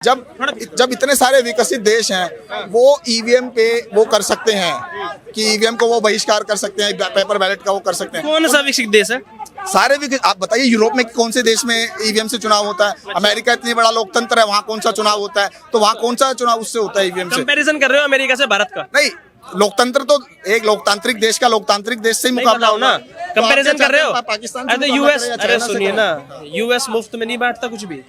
जब जब इतने सारे विकसित देश हैं वो ईवीएम पे वो कर सकते हैं कि ईवीएम को वो बहिष्कार कर सकते हैं, पेपर बैलेट का वो कर सकते हैं। कौन सा विकसित देश है? सारे विकसित, आप बताइए यूरोप में कौन से देश में ईवीएम से चुनाव होता है? अमेरिका इतनी बड़ा लोकतंत्र है, वहाँ कौन सा चुनाव होता है? तो वहाँ कौन सा चुनाव उससे होता है ईवीएम से? कंपैरिजन कर रहे हो अमेरिका से भारत का? नहीं, लोकतंत्र तो एक लोकतांत्रिक देश का लोकतांत्रिक देश से ही मुकाबला हो ना, कंपैरिजन कर रहे हो पाकिस्तान। अरे यूएस, अरे सुनिए ना, यूएस मुफ्त में नहीं बांटता कुछ भी।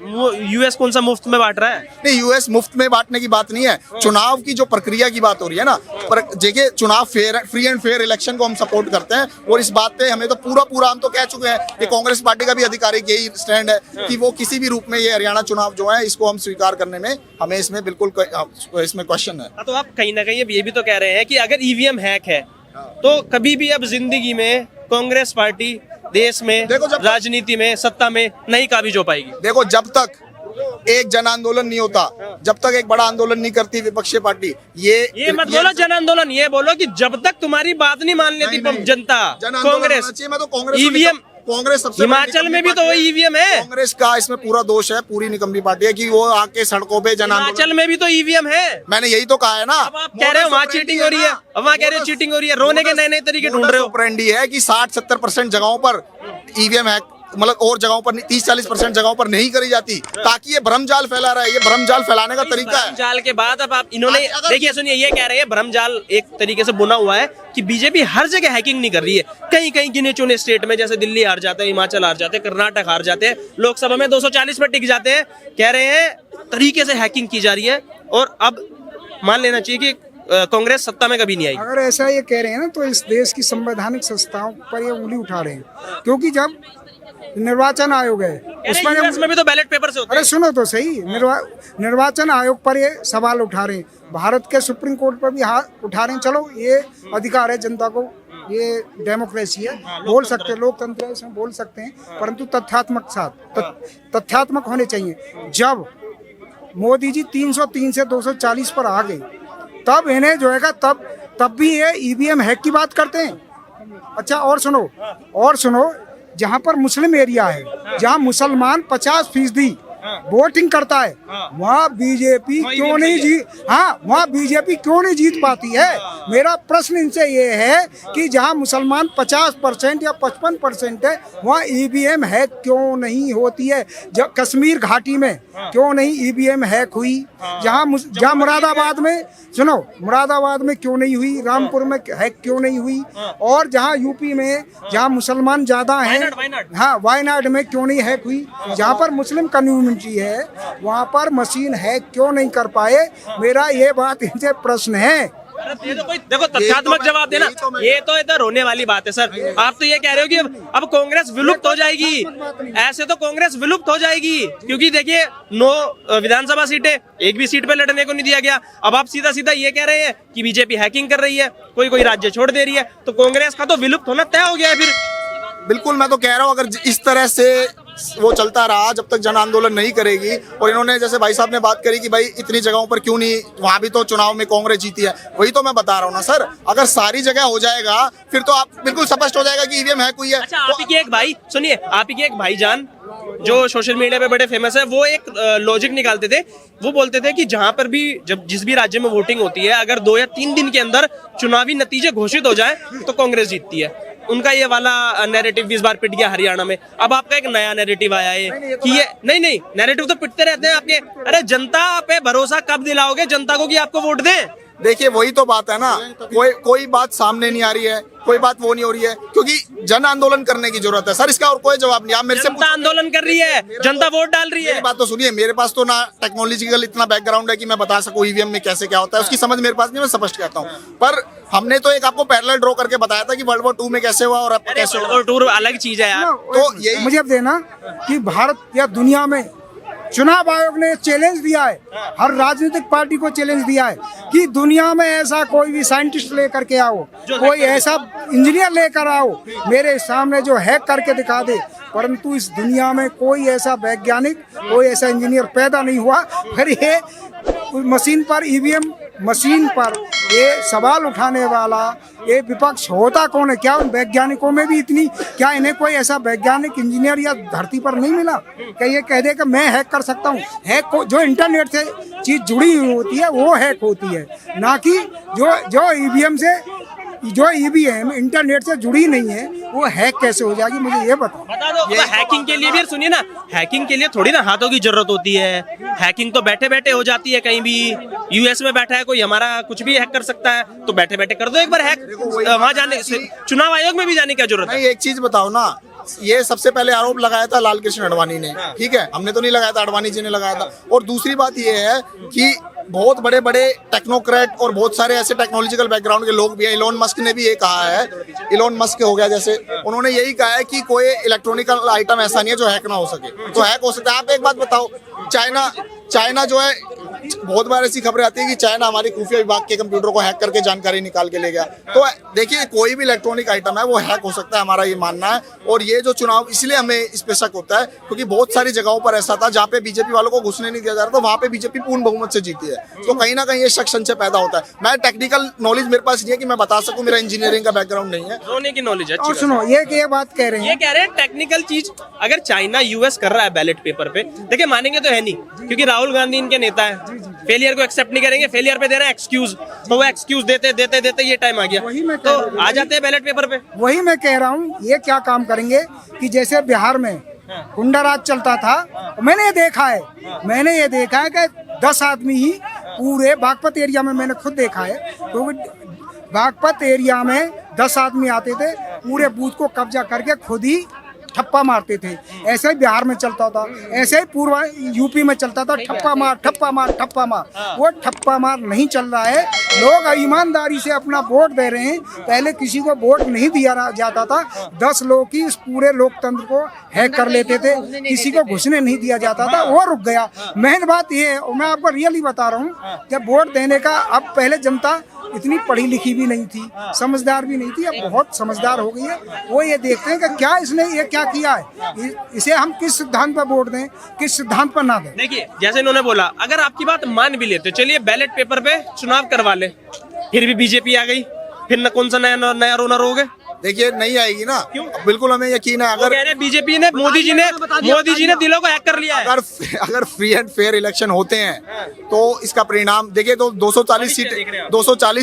यूएस कौन सा मुफ्त में बांट रहा है? नहीं, यूएस मुफ्त में बांटने की बात नहीं है, चुनाव की जो प्रक्रिया की बात हो रही है ना। पर देखिए, चुनाव फ्री एंड फेयर इलेक्शन को हम सपोर्ट करते हैं और इस बात पे हमें तो पूरा हम तो कह चुके हैं कि कांग्रेस पार्टी का भी आधिकारिक यही स्टैंड है कि वो किसी भी रूप में ये हरियाणा चुनाव जो है इसको हम स्वीकार करने में हमें इसमें बिल्कुल इसमें क्वेश्चन है। तो आप कहीं ना कहीं ये भी तो कह रहे हैं कि अगर ईवीएम हैक है तो कभी भी अब जिंदगी में कांग्रेस पार्टी देश में, राजनीति में, सत्ता में नहीं काबिज हो पाएगी। देखो, जब तक एक जन आंदोलन नहीं होता, जब तक एक बड़ा आंदोलन नहीं करती विपक्षी पार्टी, ये मत बोलो जन आंदोलन, ये बोलो कि जब तक तुम्हारी बात नहीं मान लेती जनता, कांग्रेस, मैं तो कांग्रेस ईवीएम, कांग्रेस सबसे हिमाचल में भी तो वही ईवीएम है। कांग्रेस का इसमें पूरा दोष है, पूरी निकम्मी पार्टी है कि वो आके सड़कों पे जन आंदोलन। हिमाचल में भी तो ईवीएम है। मैंने यही तो कहा है ना। अब आप कह रहे हो वहाँ चीटिंग हो रही है, अब वहाँ कह रहे हो चीटिंग हो रही है, रोने के नए तरीके ढूंढ रहे हो। ट्रेंडी है कि 60-70% जगहों पर ईवीएम है, मतलब और जगहों पर 30-40% जगहों पर नहीं करी जाती, ताकि ये भ्रमजाल फैला रहा है। ये भ्रमजाल फैलाने का तरीका है। भ्रमजाल के बाद अब आप इन्होंने देखिए, सुनिए, ये कह रहे हैं भ्रमजाल एक तरीके से बुना हुआ है कि बीजेपी हर जगह हैकिंग नहीं कर रही है। कहीं कहीं गिने चुने स्टेट में, जैसे दिल्ली हार जाते हैं, हिमाचल हार जाते हैं, कर्नाटक हार जाते हैं, लोकसभा में 240 पर टिक जाते हैं। कह रहे हैं तरीके से हैकिंग की जा रही है और अब मान लेना चाहिए कि कांग्रेस सत्ता में कभी नहीं आई। अगर ऐसा ये कह रहे हैं ना तो इस देश की संवैधानिक संस्थाओं पर ये उंगली उठा रहे हैं, क्योंकि जब निर्वाचन आयोग है उसमें भी तो बैलेट पेपर से होता है। अरे सुनो तो सही, निर्वाचन आयोग पर ये सवाल उठा रहे हैं, भारत के सुप्रीम कोर्ट पर भी हाथ उठा रहे हैं। चलो, ये अधिकार है जनता को, ये डेमोक्रेसी है, बोल सकते हैं, लोकतंत्र है, इसमें बोल सकते हैं, परंतु तथ्यात्मक होने चाहिए। जब मोदी जी 303 से 240 पर आ गए, तब इन्हें जो है तब भी ये ईवीएम हैक की बात करते हैं। अच्छा, और सुनो, जहाँ पर मुस्लिम एरिया है, जहाँ मुसलमान 50% वोटिंग करता है, वहाँ बीजेपी क्यों नहीं जीत पाती है? मेरा प्रश्न इनसे ये है कि जहाँ मुसलमान 50% या 55% है, वहाँ ईवीएम हैक क्यों नहीं होती है? जब कश्मीर घाटी में क्यों नहीं ईवीएम हैक हुई? जहाँ मुरादाबाद में क्यों नहीं हुई? रामपुर में हैक क्यों नहीं हुई? और जहाँ यूपी में जहाँ मुसलमान ज्यादा हैं, हाँ, वायनाड में क्यों नहीं हैक हुई? जहाँ पर मुस्लिम कम्युनिटी है, वहाँ पर मशीन हैक क्यों नहीं कर पाए? मेरा ये बात इनसे प्रश्न है। देखो तथ्यात्मक जवाब देना, ये तो इधर रोने वाली बात है सर। आप तो ये कह रहे हो कि अब कांग्रेस विलुप्त हो जाएगी। ऐसे तो कांग्रेस विलुप्त हो जाएगी, क्योंकि देखिए 9 विधानसभा सीटें, एक भी सीट पे लड़ने को नहीं दिया गया। अब आप सीधा ये कह रहे हैं कि बीजेपी हैकिंग कर रही है, कोई राज्य छोड़ दे रही है, तो कांग्रेस का तो विलुप्त होना तय हो गया है। फिर बिल्कुल, मैं तो कह रहा हूँ, अगर इस तरह से वो चलता रहा, जब तक जन आंदोलन नहीं करेगी, और इन्होंने जैसे भाई साहब ने बात करी कि भाई इतनी जगहों पर क्यों नहीं, वहाँ भी तो चुनाव में कांग्रेस जीती है, वही तो मैं बता रहा हूँ ना सर। अगर सारी जगह हो जाएगा फिर तो आप बिल्कुल स्पष्ट हो जाएगा कि ईवीएम हैक हुई है। अच्छा, आप ही के एक भाई, सुनिए, आप ही के एक भाईजान जो सोशल मीडिया पे बड़े फेमस है, वो एक लॉजिक निकालते थे। वो बोलते थे कि जहां पर भी, जब जिस भी राज्य में वोटिंग होती है, अगर 2 या 3 दिन के अंदर चुनावी नतीजे घोषित हो जाए तो कांग्रेस जीतती है। उनका ये वाला नैरेटिव इस बार पिट गया हरियाणा में। अब आपका एक नया नैरेटिव आया है कि ये नहीं, नैरेटिव तो पिटते रहते हैं आपके। अरे जनता पे भरोसा कब दिलाओगे जनता को कि आपको वोट दें? देखिए, वही तो बात है ना, कोई बात सामने नहीं आ रही है, कोई बात वो नहीं हो रही है, क्योंकि जन आंदोलन करने की जरूरत है सर। इसका और कोई जवाब नहीं। आप मेरे से जनता आंदोलन कर रही है, जनता वोट डाल रही है। बात तो सुनिए, मेरे पास तो ना टेक्नोलॉजिकल इतना बैकग्राउंड है कि मैं बता सकूं ईवीएम में कैसे क्या होता है, उसकी समझ मेरे पास नहीं, मैं स्पष्ट कहता हूँ। पर हमने तो एक आपको पैरेलल ड्रॉ करके बताया था कि वर्ल्ड वॉर 2 में कैसे हुआ और अब कैसे हुआ। वर्ल्ड वॉर 2 अलग चीज है यार। तो यही मुझे अब देना कि भारत या दुनिया में चुनाव आयोग ने चैलेंज दिया है, हर राजनीतिक पार्टी को चैलेंज दिया है कि दुनिया में ऐसा कोई भी साइंटिस्ट लेकर के आओ, कोई ऐसा इंजीनियर लेकर आओ, मेरे सामने जो हैक करके दिखा दे। परंतु इस दुनिया में कोई ऐसा वैज्ञानिक, कोई ऐसा इंजीनियर पैदा नहीं हुआ। फिर ये मशीन पर ये सवाल उठाने वाला ये विपक्ष होता कौन है? क्या उन वैज्ञानिकों में भी इतनी, क्या इन्हें कोई ऐसा वैज्ञानिक इंजीनियर या धरती पर नहीं मिला कि ये कह दे कि मैं हैक कर सकता हूँ? हैक जो इंटरनेट से चीज जुड़ी हुई होती है वो हैक होती है, ना कि जो ईवीएम से, जो ईवीएम इंटरनेट से जुड़ी नहीं है वो हैक कैसे हो जाएगी? मुझे ये बताओ। बता दो। हैकिंग के लिए भी सुनिए ना, हैकिंग के लिए थोड़ी ना हाथों की जरूरत होती है। हैकिंग तो बैठे बैठे हो जाती है। कहीं भी यूएस में बैठा है कोई, हमारा कुछ भी हैक कर सकता है, तो बैठे बैठे कर दो एक बार हैक। वहां जाने, चुनाव आयोग में भी जाने की जरूरत है? नहीं, एक चीज बताओ ना, ये सबसे पहले आरोप लगाया था लाल कृष्ण आडवाणी ने, ठीक है, हमने तो नहीं लगाया था, आडवाणी जी ने लगाया था। और दूसरी बात ये है कि बहुत बड़े बड़े टेक्नोक्रेट और बहुत सारे ऐसे टेक्नोलॉजिकल बैकग्राउंड के लोग भी हैं। इलोन मस्क ने भी ये कहा है, इलोन मस्क हो गया जैसे, उन्होंने यही कहा है कि कोई इलेक्ट्रॉनिकल आइटम ऐसा नहीं है जो हैक ना हो सके, तो हैक हो सकता है। आप एक बात बताओ, चाइना जो है, बहुत बार ऐसी खबरें आती है कि चाइना हमारी खुफिया विभाग के कंप्यूटर को हैक करके जानकारी निकाल के ले गया। तो देखिए, कोई भी इलेक्ट्रॉनिक आइटम है वो हैक हो सकता है, हमारा ये मानना है। और ये जो चुनाव, इसलिए हमें इस पे शक होता है क्योंकि बहुत सारी जगहों पर ऐसा था जहाँ पे बीजेपी वालों को घुसने नहीं दिया जा रहा था, वहाँ पे बीजेपी पूर्ण बहुमत से जीती है। तो कहीं ना कहीं ये शक संशय पैदा होता है। मैं टेक्निकल नॉलेज मेरे पास नहीं है कि मैं बता सकूं, मेरा इंजीनियरिंग का बैकग्राउंड नहीं है। रोने की नॉलेज है। और सुनो, ये बात कह रहे हैं, ये कह रहे हैं टेक्निकल चीज, अगर चाइना यूएस कर रहा है बैलेट पेपर पे, देखिए मानेंगे तो है नहीं, क्योंकि राहुल गांधी इनके नेता है। फेलियर को एक्सेप्ट नहीं करेंगे, फेलियर पे दे रहे हैं एक्सक्यूज, तो वो एक्सक्यूज देते देते देते ये टाइम आ गया, तो आ जाते हैं बैलेट पेपर पे। वही मैं कह रहा हूँ, ये क्या काम करेंगे कि जैसे बिहार में गुंडा राज चलता था, मैंने ये देखा है कि 10 आदमी ही पूरे बागपत एरिया में, मैंने खुद देखा है, तो बागपत एरिया में 10 आदमी आते थे, पूरे बूथ को कब्जा करके खुद ही ठप्पा मारते थे। ऐसे ही बिहार में चलता था, ऐसे ही पूर्व यूपी में चलता था, ठप्पा मार ठप्पा मार ठप्पा मार। वो ठप्पा मार नहीं चल रहा है, लोग ईमानदारी से अपना वोट दे रहे हैं। पहले किसी को वोट नहीं दिया जाता था, 10 लोग की इस पूरे लोकतंत्र को हैक कर लेते थे, किसी को घुसने नहीं दिया जाता था, वो रुक गया। मेन बात ये है, और मैं आपको रियली बता रहा हूँ, जब वोट देने का, अब पहले जनता इतनी पढ़ी लिखी भी नहीं थी, समझदार भी नहीं थी, अब बहुत समझदार हो गई है। वो ये देखते हैं कि क्या इसने ये क्या किया है, इसे हम किस सिद्धांत पर वोट दें, किस सिद्धांत पर ना दें। देखिए, जैसे इन्होंने बोला, अगर आपकी बात मान भी लेते, चलिए बैलेट पेपर पे चुनाव करवा ले, फिर भी बीजेपी आ गई, फिर न कौन सा नया रोनर हो गए? देखिए, नहीं आएगी ना, बिल्कुल हमें यकीन है। अगर बीजेपी ने, मोदी जी ने दिलों को हैक कर लिया है। अगर फ्री एंड फेयर इलेक्शन होते हैं तो इसका परिणाम देखिए, तो 240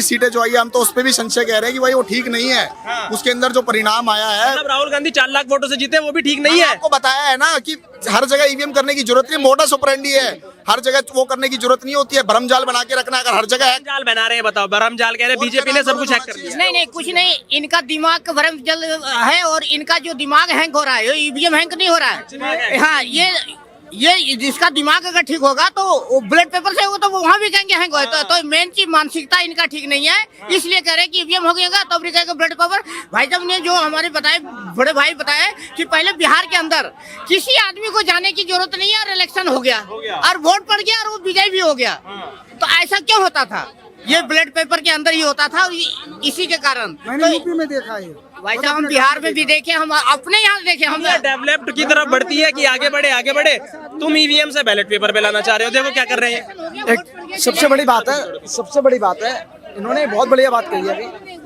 सीटें जो आई है, हम तो उस पर भी संशय कह रहे हैं कि भाई वो ठीक नहीं है। उसके अंदर जो परिणाम आया है, मतलब राहुल गांधी 4 लाख वोटों से जीते, वो भी ठीक नहीं है। आपको बताया है ना कि हर जगह ईवीएम करने की जरूरत नहीं, मोडस ऑपरेंडी है, हर जगह वो करने की जरूरत नहीं होती है, भरमजाल बना के रखना। अगर हर जगह जाल बना रहे हैं, बताओ, भरमजाल कह रहे हैं बीजेपी ने सब कुछ हैक कर दिया। नहीं, कुछ नहीं, इनका दिमाग का भ्रम जल है, और इनका जो दिमाग हैंग हो रहा है, ईवीएम हैंग नहीं हो रहा है। हाँ, ये जिसका दिमाग अगर ठीक होगा तो ब्लड पेपर से होगा, तो वहाँ भी कहेंगे हैंग हो। तो मेन चीज मानसिकता इनका ठीक नहीं है, इसलिए कह रहे हैं कि ईवीएम हो गया तो भी कहेंगे ब्लड पेपर। भाई साहब ने जो हमारे बताए, बड़े भाई बताए कि पहले बिहार के अंदर किसी आदमी को जाने की जरूरत नहीं है, और इलेक्शन हो गया और वोट पड़ गया और वो विजय भी हो गया। तो ऐसा क्यों होता था? ये ब्लड पेपर के अंदर ही होता था, इसी के कारण। मैंने यूपी में देखा है, भाई साहब हम बिहार में भी देखे, हम अपने यहाँ देखे, हम डेवलप्ड की तरफ बढ़ती है कि आगे बढ़े। तुम ईवीएम से बैलेट पेपर पे लाना चाह रहे हो, देखो क्या कर रहे हैं। एक सबसे बड़ी बात है, इन्होंने बहुत बढ़िया बात कही है अभी,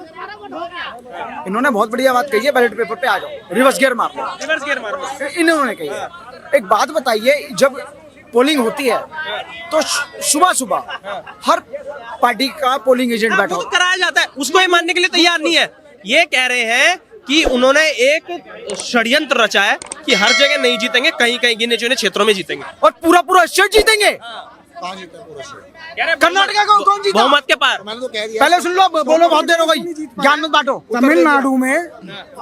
इन्होंने बहुत बढ़िया बात कही है, बैलेट पेपर पे आ जाओ, रिवर्स गियर मार लो, इन्होंने कही है। एक बात बताइए, जब पोलिंग होती है तो सुबह हर पार्टी का पोलिंग एजेंट बैठा होता है, कराया जाता है, उसको ये मानने के लिए तैयार नहीं है। ये कह रहे हैं कि उन्होंने एक षड्यंत्र रचा है कि हर जगह नहीं जीतेंगे, कहीं कहीं गिने चुने क्षेत्रों में जीतेंगे, और पूरा स्टेट जीतेंगे। कर्नाटका को कौन जीता? बहुमत के पार। मैंने तो कह दिया, पहले सुन लो, बोलो, बहुत देर हो गई, ज्ञान मत बांटो। तमिलनाडु में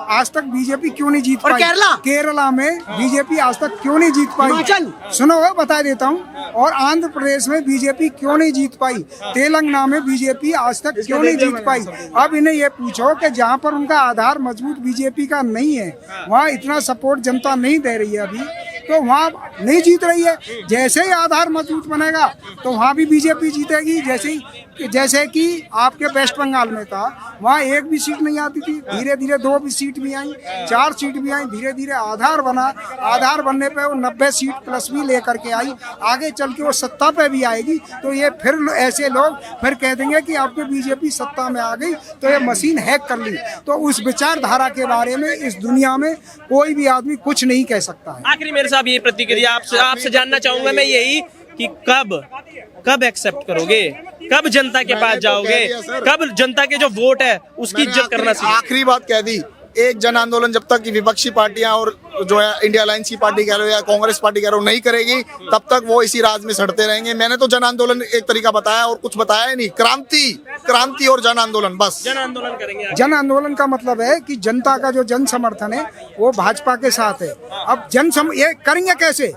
आज तक बीजेपी क्यों नहीं जीत पाई? और केरला में बीजेपी आज तक क्यों नहीं जीत पाई? हिमाचल, सुनो, बता देता हूँ। और आंध्र प्रदेश में बीजेपी क्यों नहीं जीत पाई? तेलंगाना में बीजेपी आज तक क्यों नहीं जीत पाई? अब इन्हें ये पूछो कि जहाँ पर उनका आधार मजबूत बीजेपी का नहीं है, वहाँ इतना सपोर्ट जनता नहीं दे रही है अभी, तो वहाँ नहीं जीत रही है। जैसे ही आधार मजबूत बनेगा तो वहाँ भी बीजेपी जीतेगी, जैसे ही जैसे कि आपके वेस्ट बंगाल में था, वहाँ एक भी सीट नहीं आती थी, धीरे धीरे 2 भी सीट भी आई, 4 सीट भी आई, धीरे धीरे आधार बना, आधार बनने पे वो 90 सीट प्लस भी लेकर के आई, आगे चल के वो सत्ता पे भी आएगी। तो ये फिर ऐसे लोग फिर कह देंगे कि आपके बीजेपी सत्ता में आ गई तो ये मशीन हैक कर ली। तो उस विचारधारा के बारे में इस दुनिया में कोई भी आदमी कुछ नहीं कह सकता है। आखिरी मेरे साहब ये प्रतिक्रिया आपसे जानना चाहूंगा मैं यही कि कब एक्सेप्ट करोगे, कब जनता के पास जाओगे, कब जनता के जो वोट है उसकी इज्जत करना सीखोगे? आखिरी बात कह दी, एक जन आंदोलन जब तक की विपक्षी पार्टियां और जो है इंडिया अलायंस की पार्टी कह रहे हो या कांग्रेस पार्टी कह रहे हो नहीं करेगी, तब तक वो इसी राज में सड़ते रहेंगे। मैंने तो जन आंदोलन एक तरीका बताया और कुछ बताया ही नहीं। क्रांति और जन आंदोलन, बस जन आंदोलन करेंगे। जन आंदोलन का मतलब है कि जनता का जो जन समर्थन है वो भाजपा के साथ है। अब ये करेंगे कैसे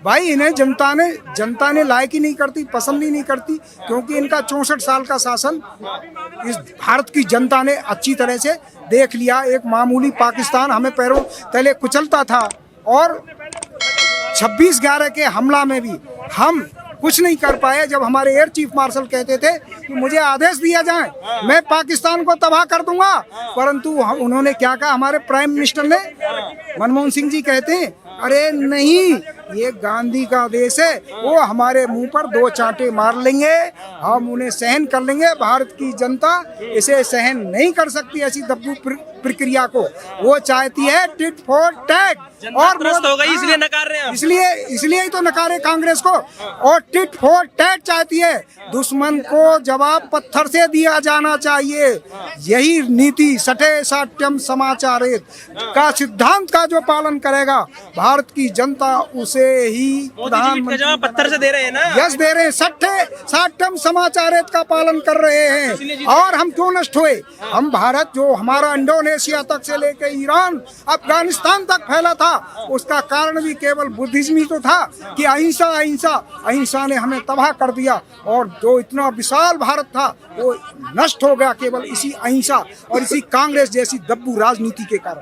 भाई? इन्हें जनता ने लायक ही नहीं करती, पसंद ही नहीं करती, क्योंकि इनका 64 साल का शासन इस भारत की जनता ने अच्छी तरह से देख लिया। एक मामूली पाकिस्तान हमें पैरों तले कुचलता था और 26/11 के हमला में भी हम कुछ नहीं कर पाए। जब हमारे एयर चीफ मार्शल कहते थे कि मुझे आदेश दिया जाए, मैं पाकिस्तान को तबाह कर दूंगा, परंतु उन्होंने क्या कहा? हमारे प्राइम मिनिस्टर ने, मनमोहन सिंह जी कहते हैं, अरे नहीं, ये गांधी का देश है, वो हमारे मुंह पर 2 चांटे मार लेंगे, हम उन्हें सहन कर लेंगे। भारत की जनता इसे सहन नहीं कर सकती, ऐसी दब्बू प्रक्रिया को। वो चाहती है टिट फॉर टैट, और त्रस्त हो गई इसलिए नकार रहे हैं। इसलिए ही तो नकारे कांग्रेस को। और टिट फॉर टैट चाहती है, दुश्मन को जवाब पत्थर से दिया जाना चाहिए। यही नीति सटे साट्यम समाचारित का सिद्धांत का जो पालन करेगा भारत की जनता, उसे ही प्रधानमंत्री जवाब पत्थर से दे रहे हैं ना। यस, दे रहे हैं। सट्टे साट्यम समाचारित का पालन कर रहे हैं। और हम क्यों नष्ट हुए? हम भारत जो हमारा इंडोनेशिया तक से लेकर ईरान, अफगानिस्तान तक फैला था, उसका कारण भी केवल बुद्धिज्म ही तो था कि अहिंसा ने हमें तबाह कर दिया। और जो इतना विशाल भारत था वो नष्ट हो गया केवल इसी अहिंसा और इसी कांग्रेस जैसी दब्बू राजनीति के कारण।